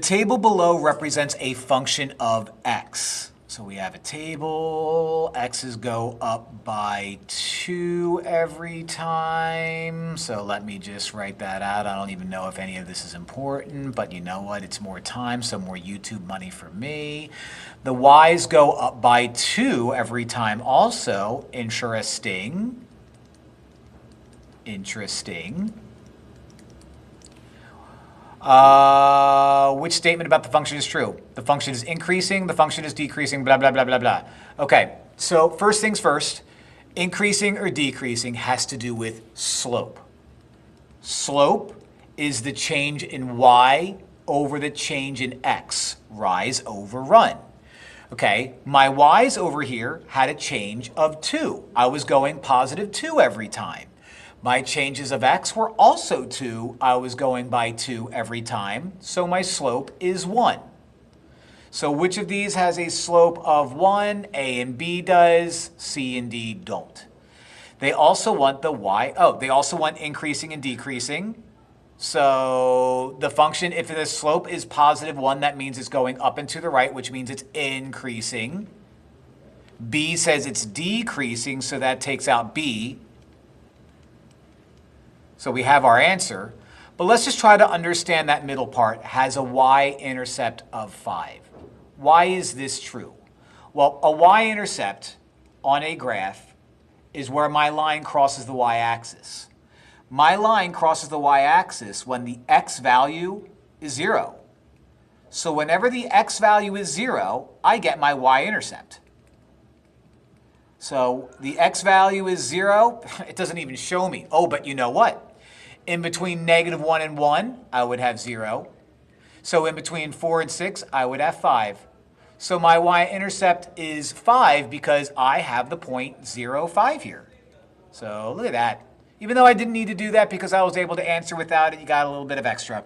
table below represents a function of x. So we have a table, x's go up by 2 every time. So let me just write that out. I don't even know if any of this is important, but you know what? It's more time, so more YouTube money for me. The y's go up by 2 every time also. Interesting. Which statement about the function is true? The function is increasing, the function is decreasing, blah, blah, blah, blah, blah. Okay, so first things first, increasing or decreasing has to do with slope. Slope is the change in y over the change in x, rise over run. Okay, my y's over here had a change of 2. I was going positive 2 every time. My changes of x were also 2. I was going by 2 every time, so my slope is 1. So which of these has a slope of 1? A and B does, C and D don't. They also want the they also want increasing and decreasing. So the function, if the slope is positive 1, that means it's going up and to the right, which means it's increasing. B says it's decreasing, so that takes out B. So we have our answer, but let's just try to understand that middle part. Has a y-intercept of 5. Why is this true? Well, a y-intercept on a graph is where my line crosses the y-axis. My line crosses the y-axis when the x value is 0. So whenever the x value is 0, I get my y-intercept. So the x value is 0. It doesn't even show me. Oh, but you know what? In between -1 and 1, I would have 0. So in between 4 and 6, I would have 5. So my y-intercept is 5 because I have the point 0, 5 here. So look at that. Even though I didn't need to do that because I was able to answer without it, you got a little bit of extra.